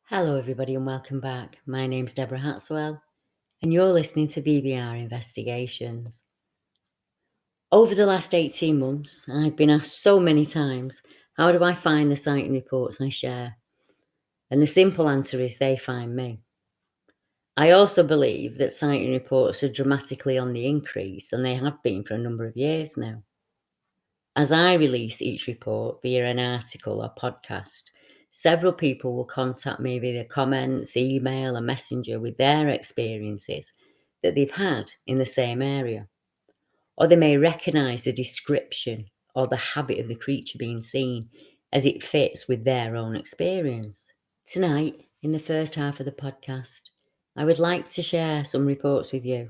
Hello everybody and welcome back. My name's Deborah Hatswell and you're listening to BBR Investigations. Over the last 18 months, I've been asked so many times, how do I find the sighting reports I share? And the simple answer is they find me. I also believe that sighting reports are dramatically on the increase, and they have been for a number of years now. As I release each report via an article or podcast, several people will contact me via comments, email, and messenger with their experiences that they've had in the same area. Or they may recognise the description or the habit of the creature being seen as it fits with their own experience. Tonight, in the first half of the podcast, I would like to share some reports with you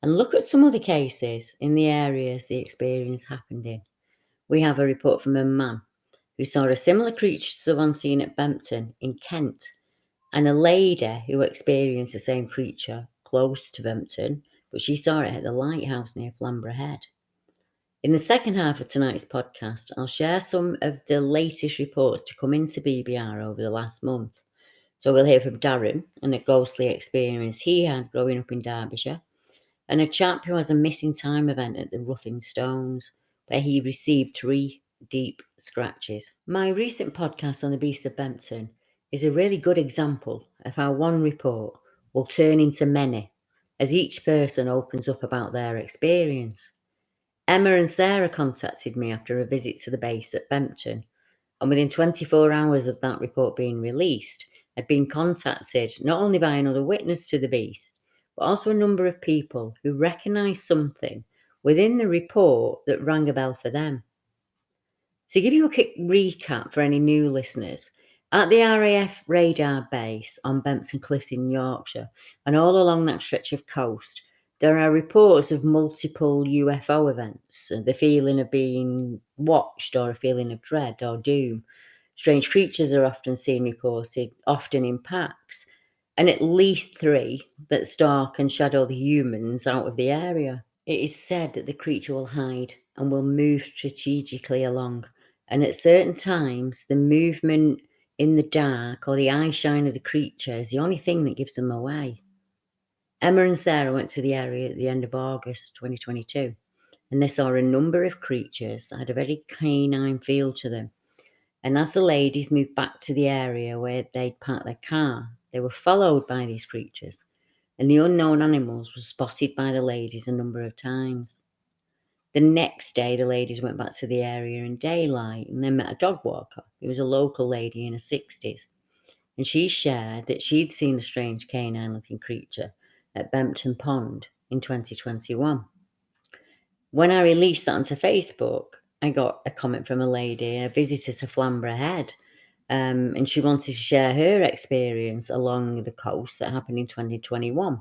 and look at some other cases in the areas the experience happened in. We have a report from a man who saw a similar creature to the one seen at Bempton in Kent, and a lady who experienced the same creature close to Bempton, but she saw it at the lighthouse near Flamborough Head. In the second half of tonight's podcast, I'll share some of the latest reports to come into BBR over the last month. So we'll hear from Darren and a ghostly experience he had growing up in Derbyshire, and a chap who has a missing time event at the Roughing Stones, where he received 3 deep scratches. My recent podcast on the Beast of Bempton is a really good example of how one report will turn into many as each person opens up about their experience. Emma and Sarah contacted me after a visit to the base at Bempton, and within 24 hours of that report being released, I'd been contacted not only by another witness to the beast, but also a number of people who recognised something within the report that rang a bell for them. To give you a quick recap for any new listeners, at the RAF radar base on Bempton Cliffs in Yorkshire and all along that stretch of coast, there are reports of multiple UFO events, the feeling of being watched or a feeling of dread or doom. Strange creatures are often seen reported, often in packs, and at least 3 that stalk and shadow the humans out of the area. It is said that the creature will hide and will move strategically along, and at certain times the movement in the dark or the eyeshine of the creature is the only thing that gives them away. Emma and Sarah went to the area at the end of August 2022, and they saw a number of creatures that had a very canine feel to them. And as the ladies moved back to the area where they'd parked their car, they were followed by these creatures, and the unknown animals were spotted by the ladies a number of times. The next day, the ladies went back to the area in daylight and then met a dog walker who was a local lady in her 60s. And she shared that she'd seen a strange canine-looking creature at Bempton Pond in 2021. When I released that onto Facebook, I got a comment from a lady, a visitor to Flamborough Head, and she wanted to share her experience along the coast that happened in 2021.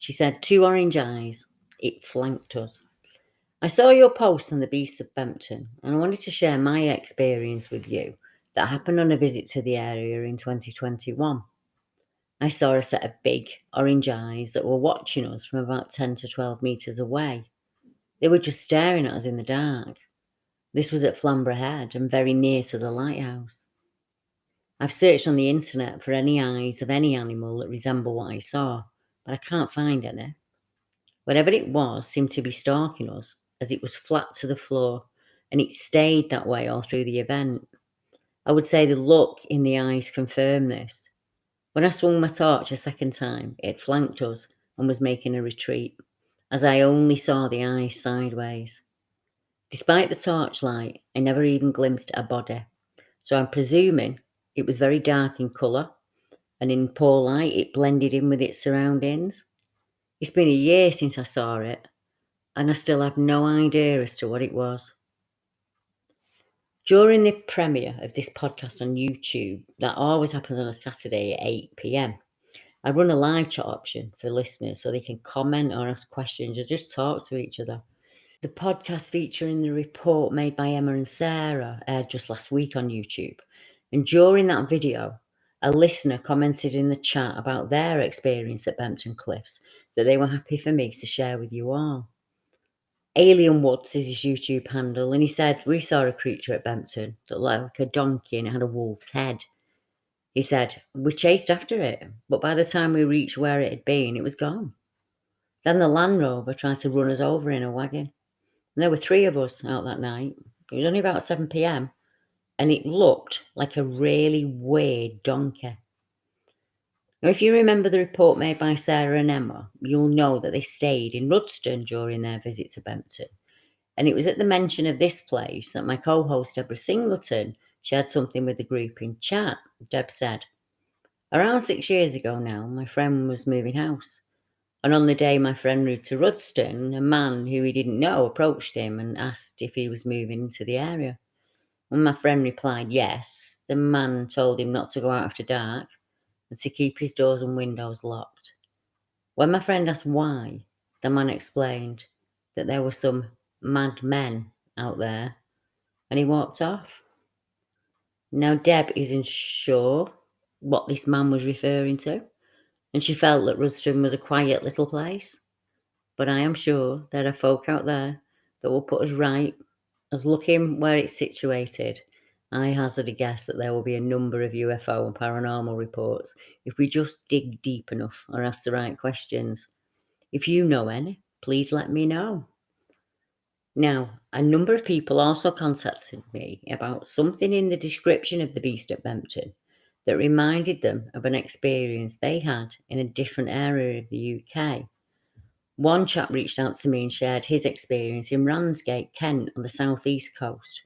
She said, 2 orange eyes, it flanked us. I saw your post on the Beast of Bempton, and I wanted to share my experience with you that happened on a visit to the area in 2021. I saw a set of big orange eyes that were watching us from about 10 to 12 metres away. They were just staring at us in the dark. This was at Flamborough Head and very near to the lighthouse. I've searched on the internet for any eyes of any animal that resemble what I saw, but I can't find any. Whatever it was seemed to be stalking us, as it was flat to the floor, and it stayed that way all through the event. I would say the look in the eyes confirmed this. When I swung my torch a second time, it flanked us and was making a retreat, as I only saw the eyes sideways. Despite the torchlight, I never even glimpsed a body, so I'm presuming it was very dark in colour, and in poor light it blended in with its surroundings. It's been a year since I saw it, and I still have no idea as to what it was. During the premiere of this podcast on YouTube, that always happens on a Saturday at 8 p.m, I run a live chat option for listeners so they can comment or ask questions or just talk to each other. The podcast featuring the report made by Emma and Sarah aired just last week on YouTube. And during that video, a listener commented in the chat about their experience at Bempton Cliffs that they were happy for me to share with you all. Alien Woods is his YouTube handle, and he said, we saw a creature at Bempton that looked like a donkey and it had a wolf's head. He said, "We chased after it, but by the time we reached where it had been, it was gone. Then the Land Rover tried to run us over in a wagon. And there were 3 of us out that night. It was only about 7 p.m. and it looked like a really weird donkey." Now, if you remember the report made by Sarah and Emma, you'll know that they stayed in Rudston during their visit to Bempton. And it was at the mention of this place that my co-host Deborah Singleton shared something with the group in chat. Deb said, "Around 6 years ago now, my friend was moving house. And on the day my friend moved to Rudston, a man who he didn't know approached him and asked if he was moving into the area. When my friend replied yes, the man told him not to go out after dark and to keep his doors and windows locked. When my friend asked why, the man explained that there were some mad men out there and he walked off." Now, Deb isn't sure what this man was referring to, and she felt that Rudston was a quiet little place. But I am sure there are folk out there that will put us right, as looking where it's situated, I hazard a guess that there will be a number of UFO and paranormal reports if we just dig deep enough or ask the right questions. If you know any, please let me know. Now, a number of people also contacted me about something in the description of the beast at Bempton that reminded them of an experience they had in a different area of the UK. One chap reached out to me and shared his experience in Ramsgate, Kent, on the southeast coast,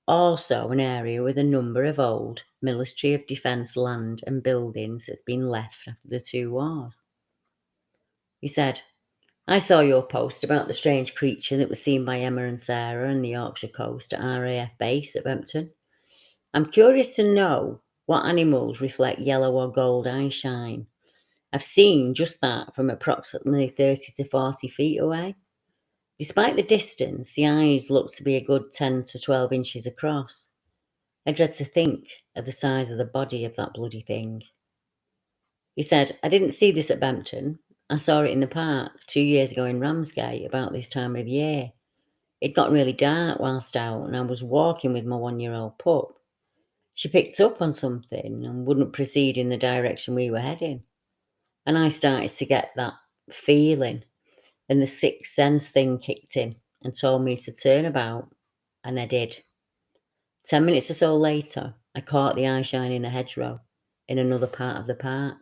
also an area with a number of old Ministry of Defence land and buildings that's been left after the 2 wars. He said, "I saw your post about the strange creature that was seen by Emma and Sarah on the Yorkshire coast at RAF Base at Bempton. I'm curious to know what animals reflect yellow or gold eyeshine. I've seen just that from approximately 30 to 40 feet away. Despite the distance, the eyes look to be a good 10 to 12 inches across. I dread to think of the size of the body of that bloody thing." He said, "I didn't see this at Bempton. I saw it in the park 2 years ago in Ramsgate about this time of year. It got really dark whilst out and I was walking with my 1-year-old pup. She picked up on something and wouldn't proceed in the direction we were heading. And I started to get that feeling and the sixth sense thing kicked in and told me to turn about, and I did. 10 minutes or so later, I caught the eyeshine in a hedgerow in another part of the park.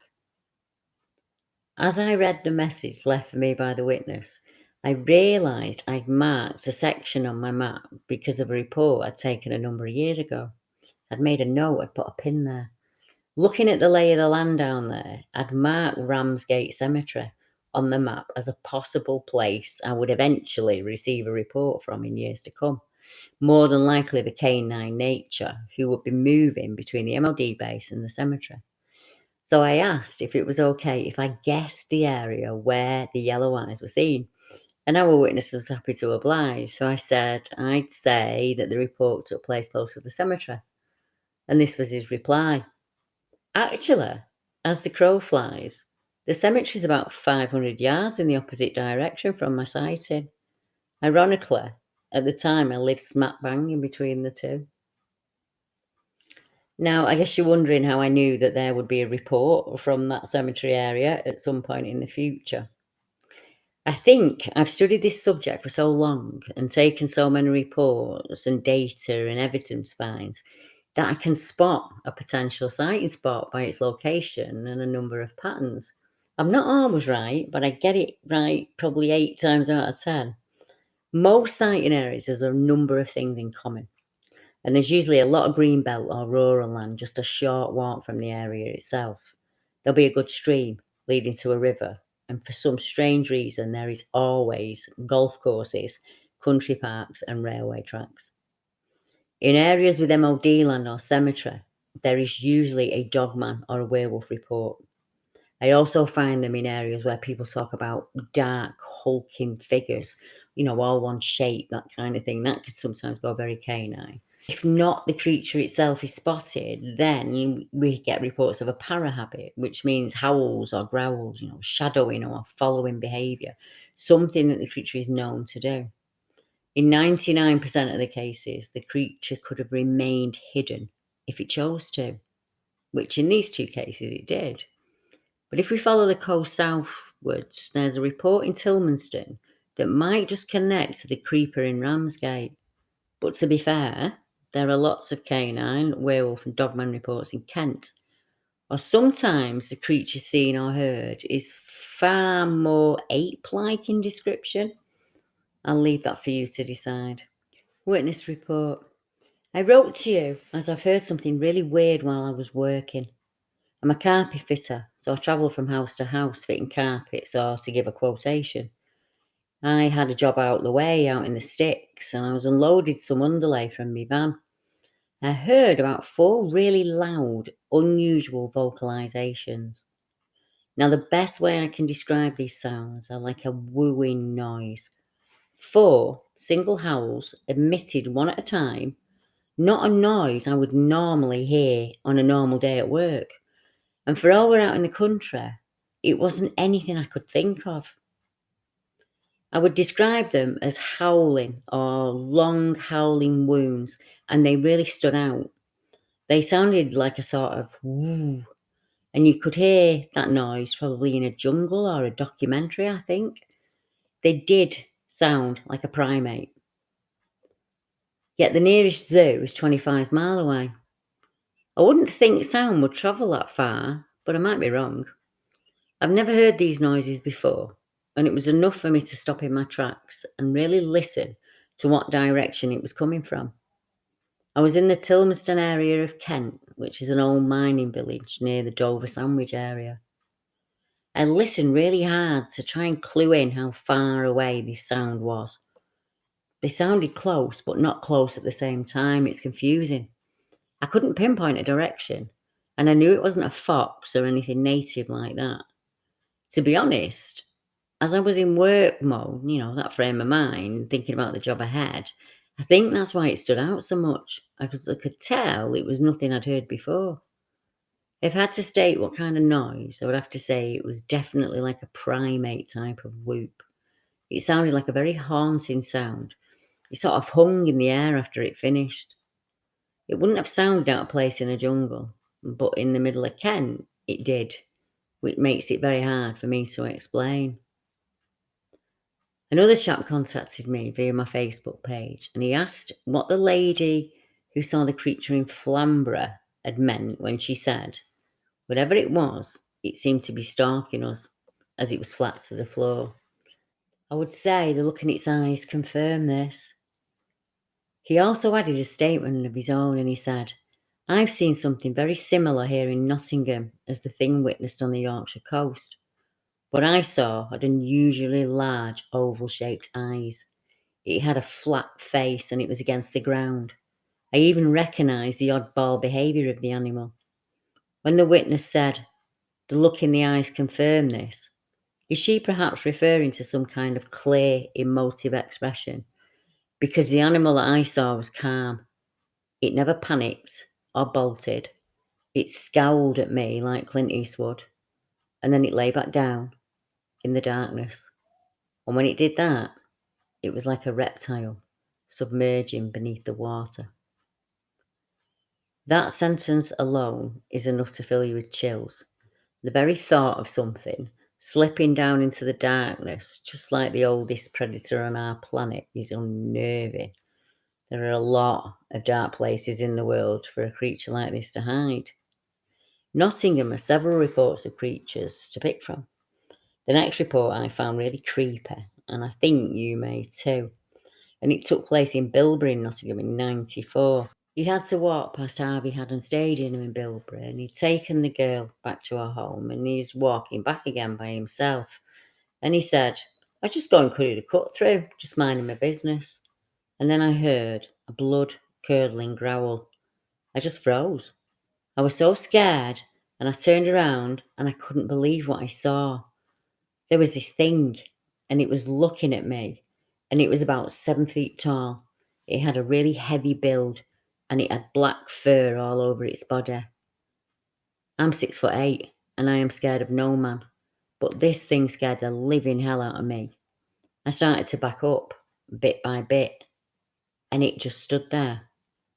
As I read the message left for me by the witness, I realised I'd marked a section on my map because of a report I'd taken a number of years ago. I'd made a note, I'd put a pin there. Looking at the lay of the land down there, I'd marked Ramsgate Cemetery on the map as a possible place I would eventually receive a report from in years to come. More than likely the canine nature who would be moving between the MOD base and the cemetery. So I asked if it was okay if I guessed the area where the yellow eyes were seen. And our witness was happy to oblige. So I said I'd say that the report took place close to the cemetery. And this was his reply. "Actually, as the crow flies, the cemetery is about 500 yards in the opposite direction from my sighting. Ironically, at the time I lived smack bang in between the two." Now, I guess you're wondering how I knew that there would be a report from that cemetery area at some point in the future. I think I've studied this subject for so long and taken so many reports and data and evidence finds that I can spot a potential sighting spot by its location and a number of patterns. I'm not always right, but I get it right probably 8 times out of 10. Most sighting areas has a number of things in common. And there's usually a lot of green belt or rural land just a short walk from the area itself. There'll be a good stream leading to a river, and for some strange reason, there is always golf courses, country parks, and railway tracks. In areas with MOD land or cemetery, there is usually a dogman or a werewolf report. I also find them in areas where people talk about dark, hulking figures, all one shape, that kind of thing. That could sometimes go very canine. If not the creature itself is spotted, then we get reports of a parahabit, which means howls or growls, shadowing or following behaviour, something that the creature is known to do. In 99% of the cases, the creature could have remained hidden if it chose to. which in these two cases it did. But if we follow the coast southwards, there's a report in Tilmanston that might just connect to the creeper in Ramsgate. But to be fair, there are lots of canine, werewolf and dogman reports in Kent. Or sometimes the creature seen or heard is far more ape-like in description. I'll leave that for you to decide. Witness report. I wrote to you as I've heard something really weird while I was working. I'm a carpet fitter, so I travel from house to house fitting carpets or to give a quotation. I had a job out the way, out in the sticks, and I was unloaded some underlay from my van. I heard about 4 really loud, unusual vocalisations. Now, the best way I can describe these sounds are like a wooing noise. 4 single howls emitted one at a time, not a noise I would normally hear on a normal day at work. And for all we're out in the country, it wasn't anything I could think of. I would describe them as howling or long howling wounds, and they really stood out. They sounded like a sort of woo, and you could hear that noise probably in a jungle or a documentary, I think. They did sound like a primate. Yet the nearest zoo is 25 miles away. I wouldn't think sound would travel that far, but I might be wrong. I've never heard these noises before, and it was enough for me to stop in my tracks and really listen to what direction it was coming from. I was in the Tilmanston area of Kent, which is an old mining village near the Dover Sandwich area. I listened really hard to try and clue in how far away this sound was. They sounded close, but not close at the same time. It's confusing. I couldn't pinpoint a direction, and I knew it wasn't a fox or anything native like that. To be honest, as I was in work mode, that frame of mind, thinking about the job ahead, I think that's why it stood out so much, because I could tell it was nothing I'd heard before. If I had to state what kind of noise, I would have to say it was definitely like a primate type of whoop. It sounded like a very haunting sound. It sort of hung in the air after it finished. It wouldn't have sounded out of place in a jungle, but in the middle of Kent, it did, which makes it very hard for me to explain. Another chap contacted me via my Facebook page, and he asked what the lady who saw the creature in Flamborough had meant when she said, whatever it was, it seemed to be stalking us, as it was flat to the floor. I would say the look in its eyes confirmed this. He also added a statement of his own, and he said, I've seen something very similar here in Nottingham as the thing witnessed on the Yorkshire coast. What I saw had unusually large oval-shaped eyes. It had a flat face and it was against the ground. I even recognised the oddball behaviour of the animal. When the witness said, the look in the eyes confirmed this, is she perhaps referring to some kind of clear, emotive expression? Because the animal that I saw was calm. It never panicked or bolted. It scowled at me like Clint Eastwood, and then it lay back down in the darkness. And when it did that, it was like a reptile submerging beneath the water. That sentence alone is enough to fill you with chills. The very thought of something slipping down into the darkness, just like the oldest predator on our planet, is unnerving. There are a lot of dark places in the world for a creature like this to hide. Nottingham has several reports of creatures to pick from. The next report I found really creepy, and I think you may too. And it took place in Bilbury in Nottingham in '94. He had to walk past Harvey Haddon Stadium in Bilbury, and he'd taken the girl back to her home, and he's walking back again by himself. And he said, I was just going to cut through, just minding my business. And then I heard a blood-curdling growl. I just froze. I was so scared, and I turned around, and I couldn't believe what I saw. There was this thing, and it was looking at me, and it was about 7 feet tall. It had a really heavy build, and it had black fur all over its body. I'm 6'8", and I am scared of no man, but this thing scared the living hell out of me. I started to back up, bit by bit, and it just stood there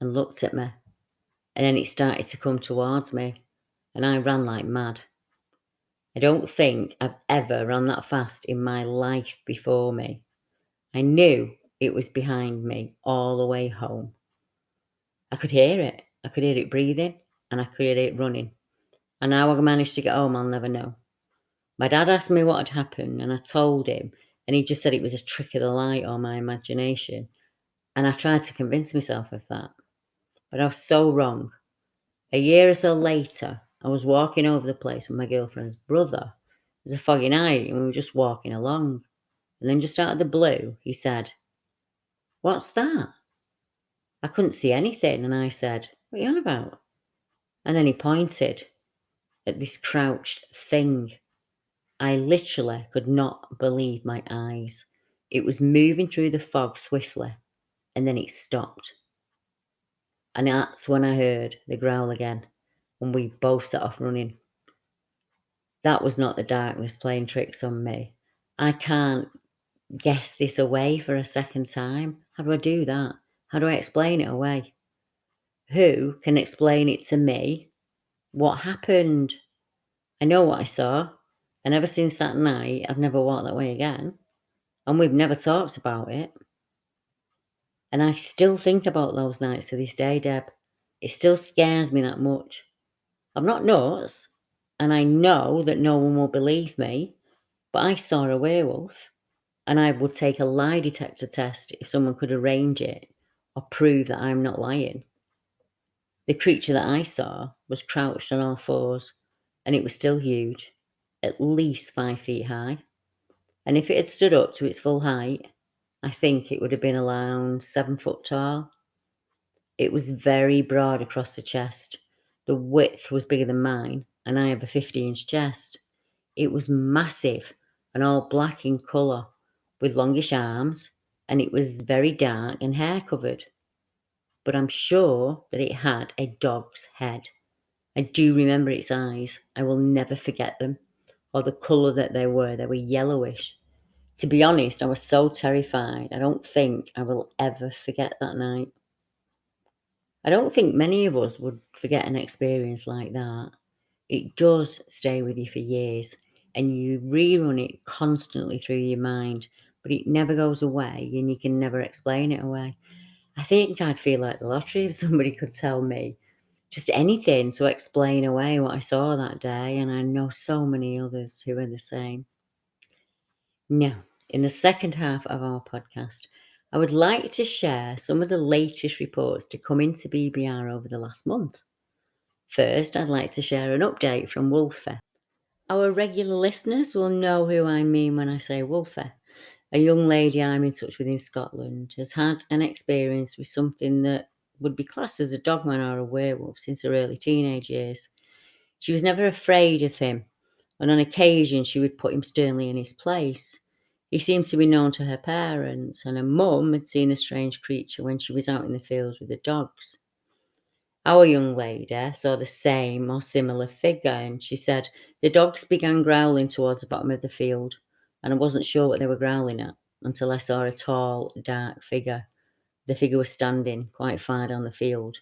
and looked at me, and then it started to come towards me, and I ran like mad. I don't think I've ever run that fast in my life before me. I knew it was behind me all the way home. I could hear it. I could hear it breathing, and I could hear it running. And how I managed to get home, I'll never know. My dad asked me what had happened, and I told him, and he just said it was a trick of the light or my imagination. And I tried to convince myself of that. But I was so wrong. A year or so later, I was walking over the place with my girlfriend's brother. It was a foggy night, and we were just walking along. And then just out of the blue, he said, "What's that?" I couldn't see anything, and I said, "What are you on about?" And then he pointed at this crouched thing. I literally could not believe my eyes. It was moving through the fog swiftly, and then it stopped. And that's when I heard the growl again, and we both set off running. That was not the darkness playing tricks on me. I can't guess this away for a second time. How do I do that? How do I explain it away? Who can explain it to me? What happened? I know what I saw, and ever since that night, I've never walked that way again, and we've never talked about it. And I still think about those nights to this day, Deb. It still scares me that much. I'm not nuts, and I know that no one will believe me, but I saw a werewolf, and I would take a lie detector test if someone could arrange it or prove that I'm not lying. The creature that I saw was crouched on all fours, and it was still huge, at least 5 feet high. And if it had stood up to its full height, I think it would have been around 7 foot tall. It was very broad across the chest. The width was bigger than mine, and I have a 50-inch chest. It was massive and all black in colour, with longish arms, and it was very dark and hair covered. But I'm sure that it had a dog's head. I do remember its eyes. I will never forget them, or the colour that they were. They were yellowish. To be honest, I was so terrified. I don't think I will ever forget that night. I don't think many of us would forget an experience like that. It does stay with you for years, and you rerun it constantly through your mind, but it never goes away, and you can never explain it away. I think I'd feel like the lottery if somebody could tell me just anything to explain away what I saw that day, and I know so many others who are the same. Now, in the second half of our podcast, I would like to share some of the latest reports to come into BBR over the last month. First, I'd like to share an update from Wolfie. Our regular listeners will know who I mean when I say Wolfie. A young lady I'm in touch with in Scotland has had an experience with something that would be classed as a dogman or a werewolf since her early teenage years. She was never afraid of him, and on occasion she would put him sternly in his place. He seemed to be known to her parents, and her mum had seen a strange creature when she was out in the fields with the dogs. Our young lady saw the same or similar figure, and she said the dogs began growling towards the bottom of the field, and I wasn't sure what they were growling at until I saw a tall, dark figure. The figure was standing quite far down the field,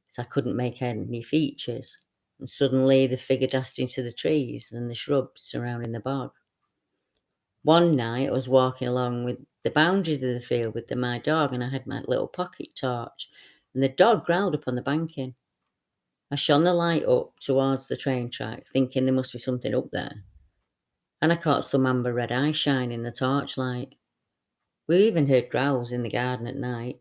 so I couldn't make out any features. And suddenly the figure dashed into the trees and the shrubs surrounding the bog. One night I was walking along with the boundaries of the field with my dog, and I had my little pocket torch, and the dog growled up on the banking. I shone the light up towards the train track, thinking there must be something up there, and I caught some amber red eyeshine in the torchlight. We even heard growls in the garden at night.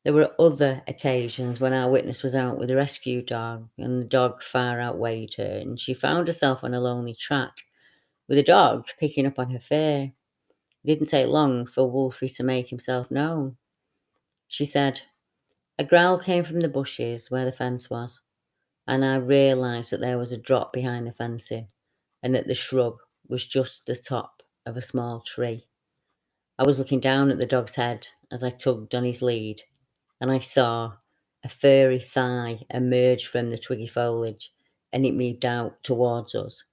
There were other occasions when our witness was out with a rescue dog, and the dog far outweighed her, and she found herself on a lonely track with a dog picking up on her fur. It didn't take long for Wolfie to make himself known. She said, "A growl came from the bushes where the fence was, and I realised that there was a drop behind the fencing, and that the shrub was just the top of a small tree. I was looking down at the dog's head as I tugged on his lead, and I saw a furry thigh emerge from the twiggy foliage, and it moved out towards us.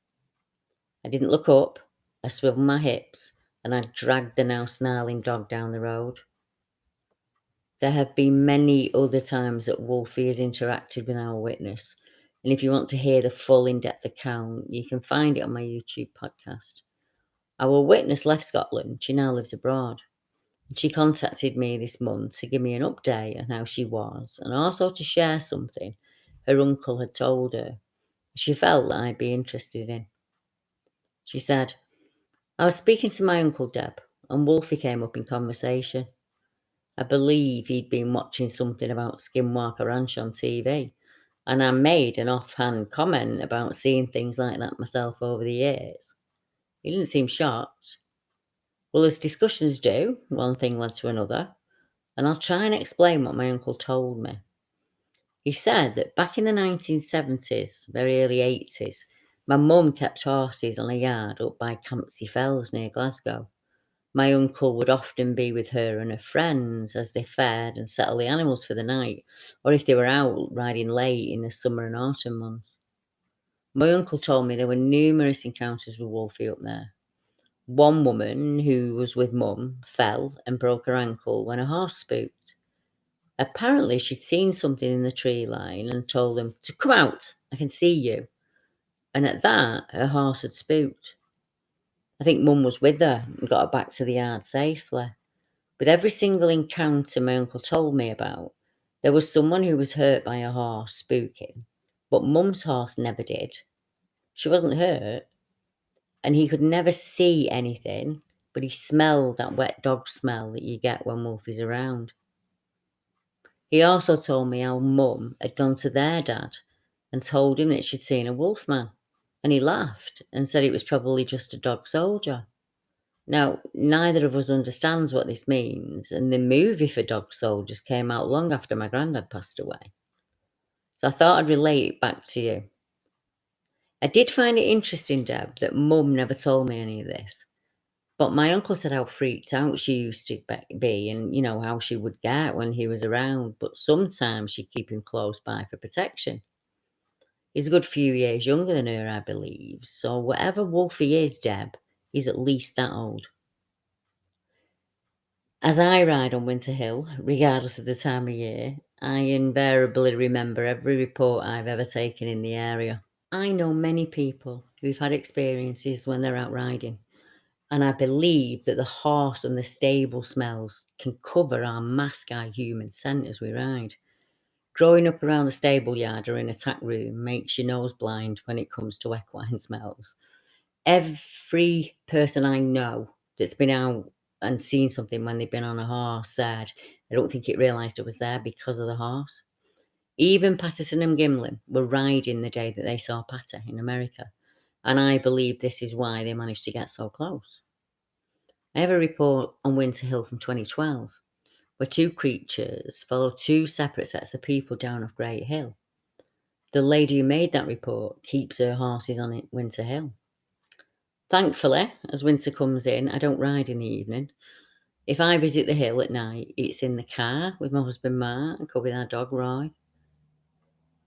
I didn't look up, I swiveled my hips, and I dragged the now snarling dog down the road." There have been many other times that Wolfie has interacted with our witness, And if you want to hear the full in-depth account, you can find it on my YouTube podcast. Our witness left Scotland. She now lives abroad. She contacted me this month to give me an update on how she was and also to share something her uncle had told her she felt that I'd be interested in. She said, I was speaking to my uncle Deb and Wolfie came up in conversation. I believe he'd been watching something about Skinwalker Ranch on TV, and I made an offhand comment about seeing things like that myself over the years. He didn't seem shocked. Well, as discussions do, one thing led to another, and I'll try and explain what my uncle told me. He said that back in the 1970s, very early 80s, my mum kept horses on a yard up by Campsie Fells near Glasgow. My uncle would often be with her and her friends as they fed and settled the animals for the night, or if they were out riding late in the summer and autumn months. My uncle told me there were numerous encounters with Wolfie up there. One woman who was with Mum fell and broke her ankle when a horse spooked. Apparently, she'd seen something in the tree line and told them to come out, I can see you. And at that, her horse had spooked. I think Mum was with her and got her back to the yard safely. But every single encounter my uncle told me about, there was someone who was hurt by a horse spooking, but Mum's horse never did. She wasn't hurt, and he could never see anything, but he smelled that wet dog smell that you get when Wolfie's around. He also told me how Mum had gone to their dad and told him that she'd seen a wolfman, and he laughed and said it was probably just a dog soldier. Now, neither of us understands what this means, and the movie for dog soldiers came out long after my granddad passed away. So I thought I'd relate it back to you. I did find it interesting, Deb, that Mum never told me any of this. But my uncle said how freaked out she used to be and, how she would get when he was around. But sometimes she'd keep him close by for protection. He's a good few years younger than her, I believe. So whatever Wolfie is, Deb, he's at least that old. As I ride on Winter Hill, regardless of the time of year, I invariably remember every report I've ever taken in the area. I know many people who've had experiences when they're out riding, and I believe that the horse and the stable smells can cover our mask eye human scent as we ride. Growing up around the stable yard or in a tack room makes your nose blind when it comes to equine smells. Every person I know that's been out and seen something when they've been on a horse said, I don't think it realised it was there because of the horse. Even Patterson and Gimlin were riding the day that they saw Patter in America, and I believe this is why they managed to get so close. I have a report on Winter Hill from 2012, where two creatures followed two separate sets of people down off Great Hill. The lady who made that report keeps her horses on Winter Hill. Thankfully, as winter comes in, I don't ride in the evening. If I visit the hill at night, it's in the car with my husband Mark and with our dog Roy.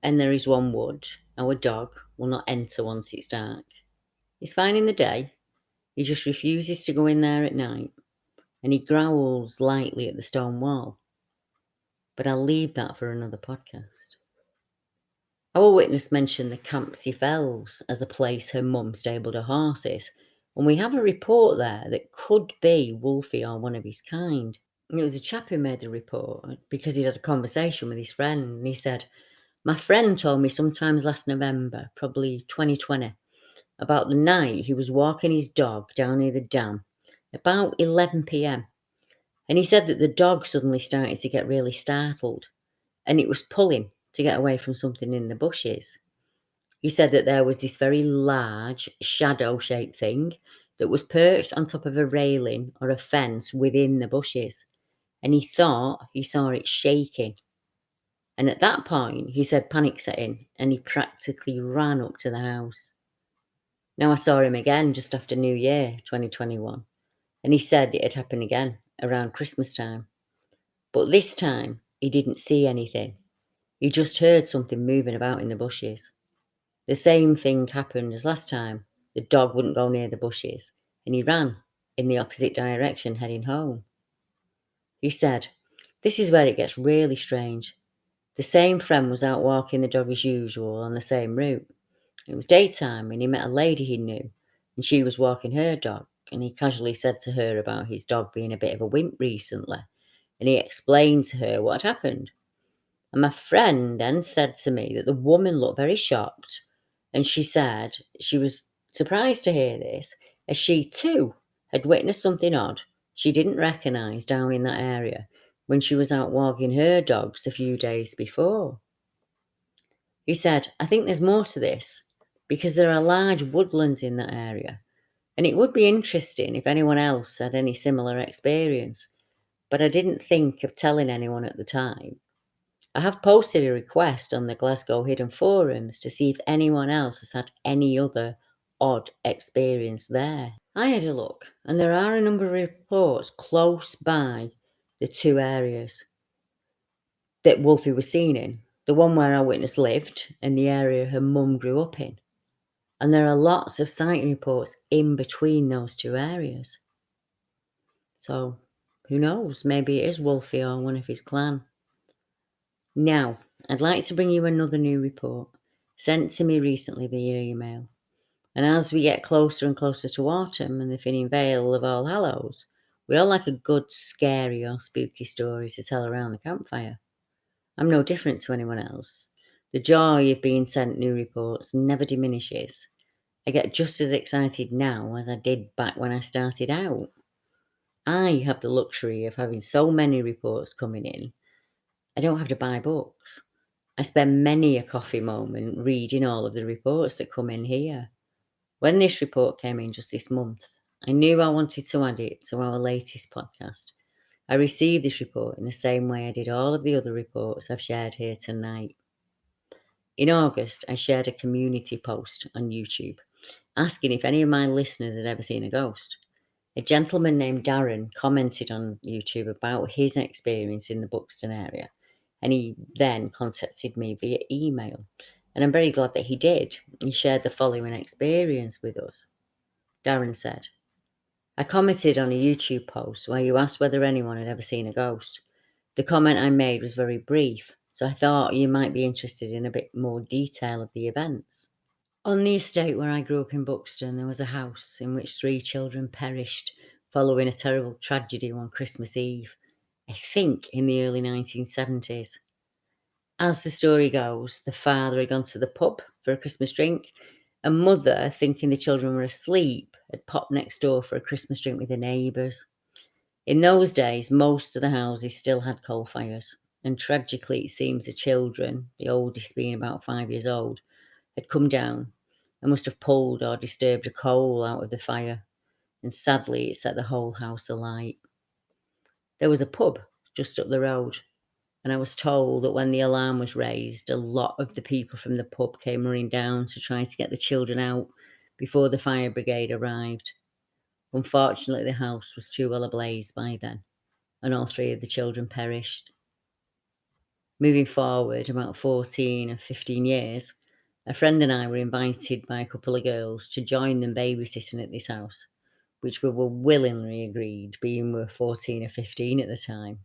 And there is one wood. Our dog will not enter once it's dark. He's fine in the day. He just refuses to go in there at night. And he growls lightly at the stone wall. But I'll leave that for another podcast. Our witness mentioned the Campsie Fells as a place her mum stabled her horses, and we have a report there that could be Wolfie or one of his kind. It was a chap who made the report because he'd had a conversation with his friend, and he said, my friend told me sometimes last November, probably 2020, about the night he was walking his dog down near the dam, about 11 p.m, and he said that the dog suddenly started to get really startled, and it was pulling to get away from something in the bushes. He said that there was this very large shadow-shaped thing that was perched on top of a railing or a fence within the bushes, and he thought he saw it shaking. And at that point, he said panic set in, and he practically ran up to the house. Now, I saw him again just after New Year 2021, and he said it had happened again around Christmas time. But this time, he didn't see anything. He just heard something moving about in the bushes. The same thing happened as last time. The dog wouldn't go near the bushes, and he ran in the opposite direction, heading home. He said, this is where it gets really strange. The same friend was out walking the dog as usual on the same route. It was daytime and he met a lady he knew, and she was walking her dog, and he casually said to her about his dog being a bit of a wimp recently, and he explained to her what had happened. And my friend then said to me that the woman looked very shocked, and she said she was surprised to hear this, as she too had witnessed something odd she didn't recognise down in that area when she was out walking her dogs a few days before. He said, I think there's more to this, because there are large woodlands in that area, and it would be interesting if anyone else had any similar experience, but I didn't think of telling anyone at the time. I have posted a request on the Glasgow Hidden Forums to see if anyone else has had any other odd experience there. I had a look, and there are a number of reports close by the two areas that Wolfie was seen in. The one where our witness lived, and the area her mum grew up in. And there are lots of sighting reports in between those two areas. So, who knows? Maybe it is Wolfie or one of his clan. Now, I'd like to bring you another new report sent to me recently via email. And as we get closer and closer to autumn and the thinning veil of All Hallows, we all like a good, scary or spooky story to tell around the campfire. I'm no different to anyone else. The joy of being sent new reports never diminishes. I get just as excited now as I did back when I started out. I have the luxury of having so many reports coming in. I don't have to buy books. I spend many a coffee moment reading all of the reports that come in here. When this report came in just this month, I knew I wanted to add it to our latest podcast. I received this report in the same way I did all of the other reports I've shared here tonight. In August, I shared a community post on YouTube asking if any of my listeners had ever seen a ghost. A gentleman named Darren commented on YouTube about his experience in the Buxton area, and he then contacted me via email. And I'm very glad that he did. He shared the following experience with us. Darren said, I commented on a YouTube post where you asked whether anyone had ever seen a ghost. The comment I made was very brief, so I thought you might be interested in a bit more detail of the events. On the estate where I grew up in Buxton, there was a house in which 3 children perished following a terrible tragedy on Christmas Eve, I think in the early 1970s. As the story goes, the father had gone to the pub for a Christmas drink, and mother, thinking the children were asleep, had popped next door for a Christmas drink with the neighbours. In those days, most of the houses still had coal fires, and tragically it seems the children, the oldest being about 5 years old, had come down and must have pulled or disturbed a coal out of the fire, and sadly it set the whole house alight. There was a pub just up the road, and I was told that when the alarm was raised, a lot of the people from the pub came running down to try to get the children out before the fire brigade arrived. Unfortunately, the house was too well ablaze by then, and all 3 of the children perished. Moving forward about 14 and 15 years, a friend and I were invited by a couple of girls to join them babysitting at this house, which we were willingly agreed, being we were 14 or 15 at the time.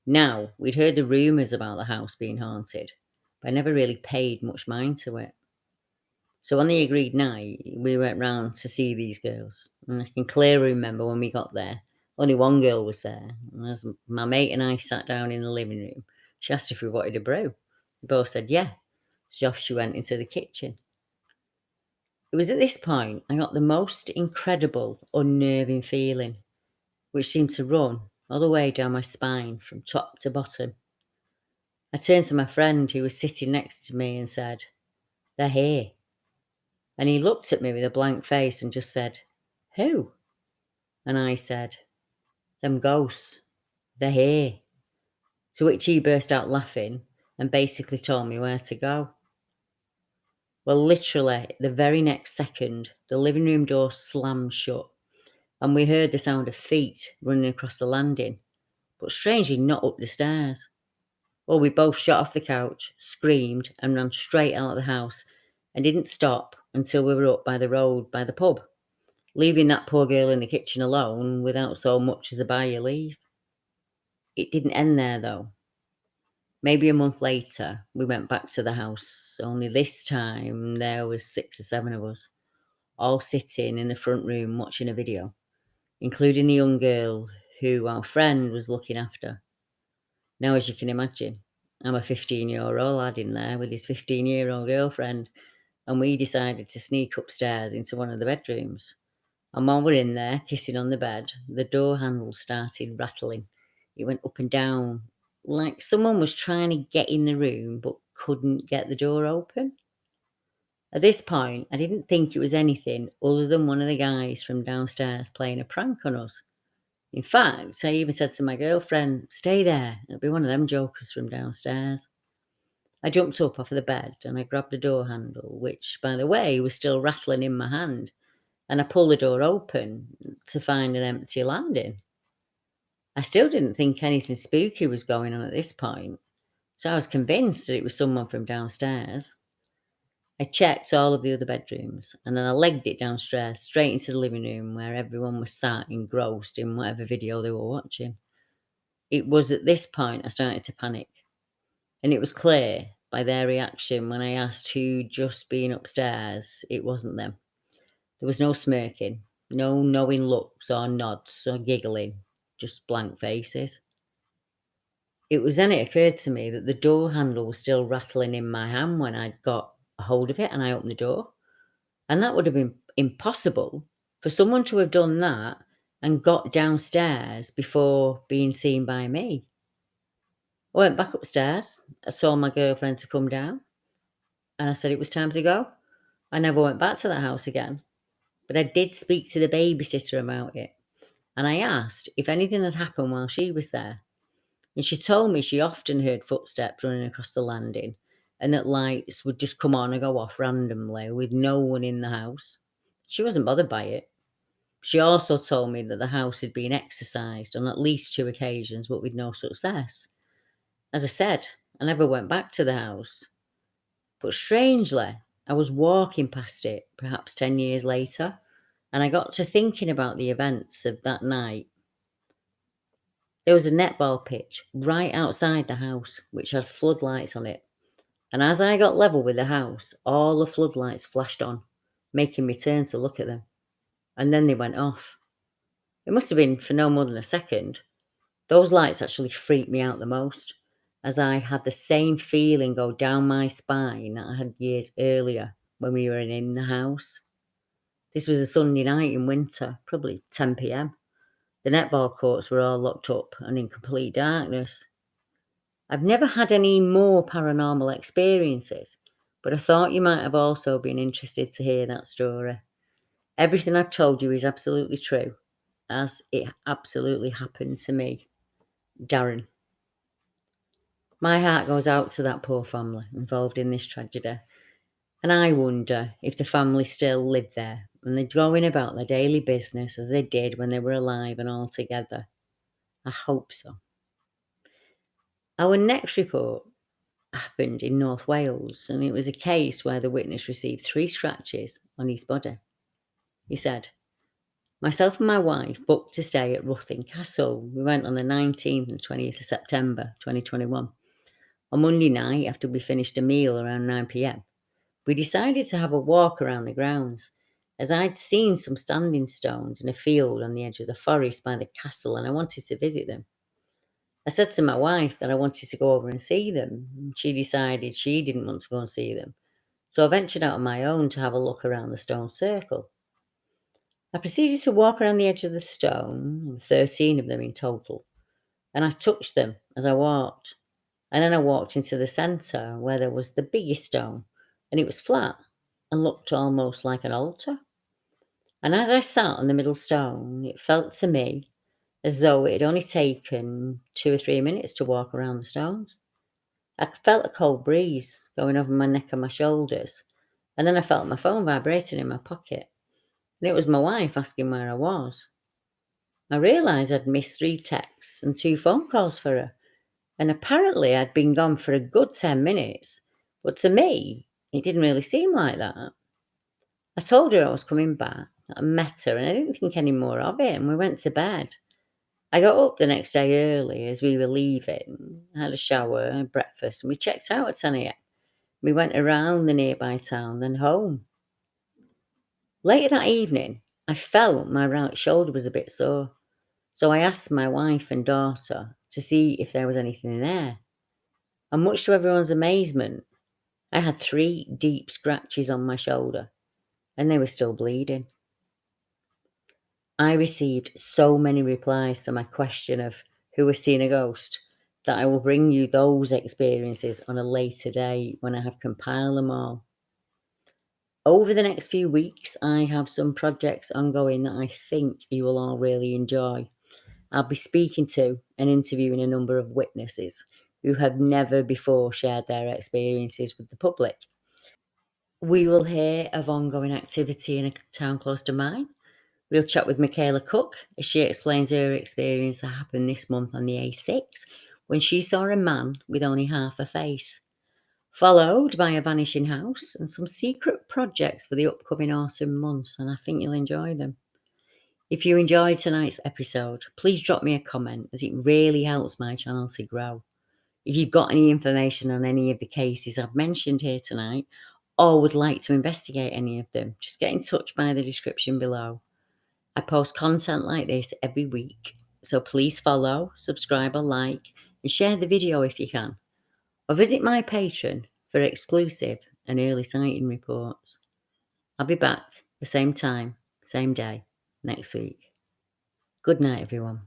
Now, we'd heard the rumours about the house being haunted, but I never really paid much mind to it. So on the agreed night, we went round to see these girls, and I can clearly remember when we got there, only one girl was there, and as my mate and I sat down in the living room, she asked if we wanted a brew. We both said yeah, so off she went into the kitchen. It was at this point I got the most incredible, unnerving feeling, which seemed to run all the way down my spine from top to bottom. I turned to my friend who was sitting next to me and said, "They're here." And he looked at me with a blank face and just said, "Who?" And I said, "Them ghosts. They're here." To which he burst out laughing and basically told me where to go. Well, literally, the very next second, the living room door slammed shut, and we heard the sound of feet running across the landing, but strangely not up the stairs. Well, we both shot off the couch, screamed, and ran straight out of the house, and didn't stop until we were up by the road by the pub, leaving that poor girl in the kitchen alone without so much as a by your leave. It didn't end there, though. Maybe a month later, we went back to the house, only this time there was 6 or 7 of us, all sitting in the front room watching a video, including the young girl who our friend was looking after. Now, as you can imagine, I'm a 15-year-old lad in there with his 15-year-old girlfriend, and we decided to sneak upstairs into one of the bedrooms. And while we're in there, kissing on the bed, the door handle started rattling. It went up and down, like someone was trying to get in the room but couldn't get the door open. At this point, I didn't think it was anything other than one of the guys from downstairs playing a prank on us. In fact, I even said to my girlfriend, "Stay there, it'll be one of them jokers from downstairs." I jumped up off the bed and I grabbed the door handle, which, by the way, was still rattling in my hand, and I pulled the door open to find an empty landing. I still didn't think anything spooky was going on at this point, so I was convinced that it was someone from downstairs. I checked all of the other bedrooms, and then I legged it downstairs straight into the living room where everyone was sat engrossed in whatever video they were watching. It was at this point I started to panic, and it was clear by their reaction when I asked who'd just been upstairs, it wasn't them. There was no smirking, no knowing looks or nods or giggling, just blank faces. It was then it occurred to me that the door handle was still rattling in my hand when I'd got a hold of it and I opened the door. And that would have been impossible for someone to have done that and got downstairs before being seen by me. I went back upstairs. I saw my girlfriend to come down, and I said it was time to go. I never went back to that house again, but I did speak to the babysitter about it, and I asked if anything had happened while she was there. And she told me she often heard footsteps running across the landing, and that lights would just come on and go off randomly with no one in the house. She wasn't bothered by it. She also told me that the house had been exorcised on at least 2 occasions, but with no success. As I said, I never went back to the house. But strangely, I was walking past it perhaps 10 years later, and I got to thinking about the events of that night. There was a netball pitch right outside the house, which had floodlights on it. And as I got level with the house, all the floodlights flashed on, making me turn to look at them. And then they went off. It must have been for no more than a second. Those lights actually freaked me out the most, as I had the same feeling go down my spine that I had years earlier when we were in the house. This was a Sunday night in winter, probably 10 p.m. The netball courts were all locked up and in complete darkness. I've never had any more paranormal experiences, but I thought you might have also been interested to hear that story. Everything I've told you is absolutely true, as it absolutely happened to me. Darren. My heart goes out to that poor family involved in this tragedy, and I wonder if the family still live there and they're going about their daily business as they did when they were alive and all together. I hope so. Our next report happened in North Wales, and it was a case where the witness received 3 scratches on his body. He said, "Myself and my wife booked to stay at Ruthin Castle. We went on the 19th and 20th of September 2021. On Monday night, after we finished a meal around 9 p.m, we decided to have a walk around the grounds, as I'd seen some standing stones in a field on the edge of the forest by the castle and I wanted to visit them. I said to my wife that I wanted to go over and see them. She decided she didn't want to go and see them, so I ventured out on my own to have a look around the stone circle. I proceeded to walk around the edge of the stone, 13 of them in total, and I touched them as I walked. And then I walked into the centre where there was the biggest stone, and it was flat and looked almost like an altar. And as I sat on the middle stone, it felt to me as though it had only taken 2 or 3 minutes to walk around the stones. I felt a cold breeze going over my neck and my shoulders, and then I felt my phone vibrating in my pocket, and it was my wife asking where I was. I realised I'd missed 3 texts and 2 phone calls for her, and apparently I'd been gone for a good 10 minutes, but to me, it didn't really seem like that. I told her I was coming back, that I met her, and I didn't think any more of it, and we went to bed. I got up the next day early as we were leaving, had a shower and breakfast, and we checked out at 10 a.m. We went around the nearby town, then home. Later that evening, I felt my right shoulder was a bit sore, so I asked my wife and daughter to see if there was anything there. And much to everyone's amazement, I had 3 deep scratches on my shoulder, and they were still bleeding. I received so many replies to my question of who has seen a ghost that I will bring you those experiences on a later day when I have compiled them all. Over the next few weeks, I have some projects ongoing that I think you will all really enjoy. I'll be speaking to and interviewing a number of witnesses who have never before shared their experiences with the public. We will hear of ongoing activity in a town close to mine. We'll chat with Michaela Cook as she explains her experience that happened this month on the A6 when she saw a man with only half a face, followed by a vanishing house and some secret projects for the upcoming autumn months, and I think you'll enjoy them. If you enjoyed tonight's episode, please drop me a comment as it really helps my channel to grow. If you've got any information on any of the cases I've mentioned here tonight or would like to investigate any of them, just get in touch by the description below. I post content like this every week, so please follow, subscribe or like, and share the video if you can. Or visit my Patreon for exclusive and early sighting reports. I'll be back the same time, same day, next week. Good night, everyone.